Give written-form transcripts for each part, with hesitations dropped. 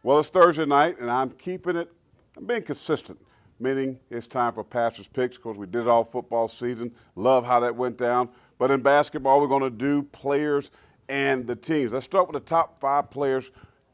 Well, it's Thursday night, and I'm being consistent, meaning it's time for Pastor's Picks. Of course, we did it all football season. Love how that went down. But in basketball, we're going to do players and the teams. Let's start with the top 5 players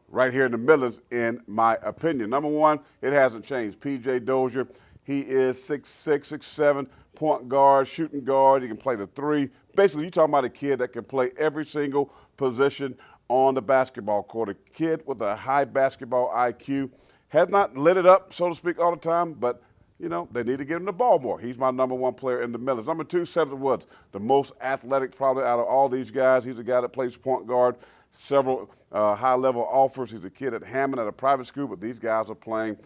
right here in the Midlands, in my opinion. Number 1, it hasn't changed. P.J. Dozier. He is 6'6", 6'7", point guard, shooting guard. He can play the 3. Basically, you're talking about a kid that can play every single position on the basketball court. A kid with a high basketball IQ. Has not lit it up, so to speak, all the time, but, you know, they need to get him the ball more. He's my number 1 player in the Midlands. Number 2, Cedric Woods, the most athletic probably out of all these guys. He's a guy that plays point guard, several high-level offers. He's a kid at Hammond at a private school, but these guys are playing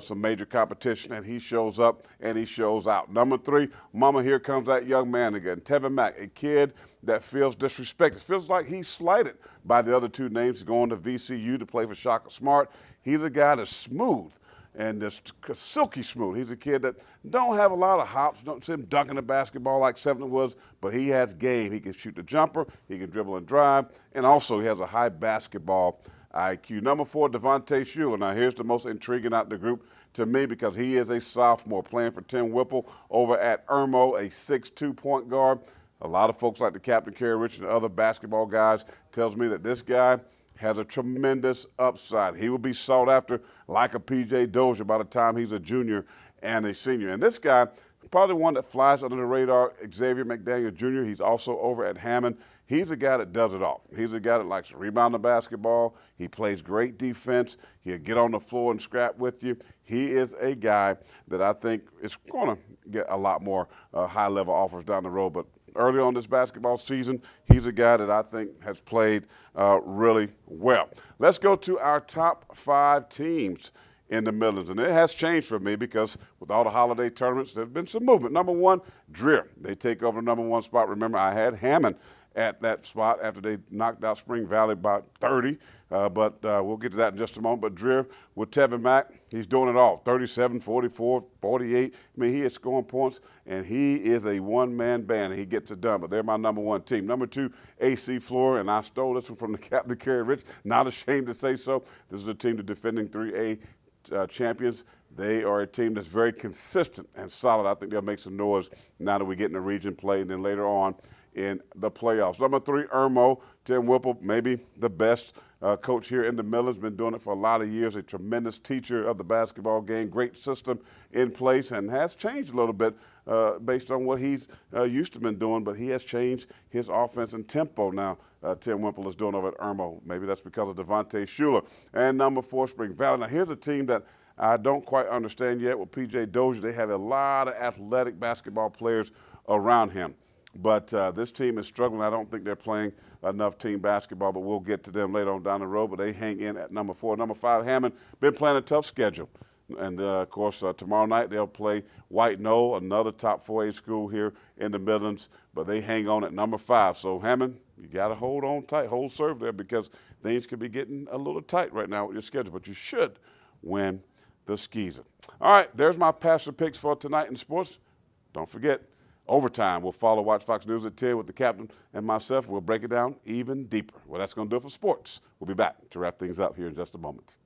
some major competition, and he shows up and he shows out. Number 3, mama, here comes that young man again. Tevin Mack, a kid that feels disrespected. Feels like he's slighted by the other 2 names. He's going to VCU to play for Shaka Smart. He's a guy that's smooth and just silky smooth. He's a kid that don't have a lot of hops. Don't see him dunking the basketball like Cedric was, but he has game. He can shoot the jumper. He can dribble and drive, and also he has a high basketball IQ. Number 4, Devontae Shuler. Now, here's the most intriguing out of the group to me because he is a sophomore playing for Tim Whipple over at Irmo, a 6'2" point guard. A lot of folks like the Captain Kerry Richard and other basketball guys tells me that this guy has a tremendous upside. He will be sought after like a P.J. Dozier by the time he's a junior and a senior. And this guy, probably one that flies under the radar, Xavier McDaniel Jr. He's also over at Hammond. He's a guy that does it all. He's a guy that likes to rebound the basketball. He plays great defense. He'll get on the floor and scrap with you. He is a guy that I think is going to get a lot more high-level offers down the road. But early on this basketball season, he's a guy that I think has played really well. Let's go to our top 5 teams in the Midlands. And it has changed for me because with all the holiday tournaments, there's been some movement. Number 1, Dreer. They take over the number 1 spot. Remember, I had Hammond at that spot after they knocked out Spring Valley by 30. But we'll get to that in just a moment. But Dreer with Tevin Mack, he's doing it all. 37, 44, 48. I mean, he is scoring points, and he is a one-man band, and he gets it done. But they're my number 1 team. Number 2, AC Flora, and I stole this one from the Captain Kerry Rich. Not ashamed to say so. This is a team of defending 3A champions. They are a team that's very consistent and solid. I think they'll make some noise now that we get in the region play, and then later on in the playoffs. Number 3, Irmo. Tim Whipple, maybe the best coach here in the Midlands, been doing it for a lot of years, a tremendous teacher of the basketball game, great system in place, and has changed a little bit based on what he's used to been doing, but he has changed his offense and tempo now. Tim Whipple is doing over at Irmo. Maybe that's because of Devontae Shuler. And number 4, Spring Valley. Now, here's a team that I don't quite understand yet with P.J. Dozier. They have a lot of athletic basketball players around him. But this team is struggling. I don't think they're playing enough team basketball, but we'll get to them later on down the road. But they hang in at number 4. Number 5, Hammond, been playing a tough schedule. And, of course, tomorrow night they'll play White Knoll, another top 4A school here in the Midlands. But they hang on at number 5. So, Hammond, you got to hold on tight, hold serve there because things could be getting a little tight right now with your schedule. But you should win the Skeezer. All right, there's my Pastor Picks for tonight in sports. Don't forget, overtime, we'll follow Watch Fox News at 10 with the captain and myself. We'll break it down even deeper. Well, that's going to do it for sports. We'll be back to wrap things up here in just a moment.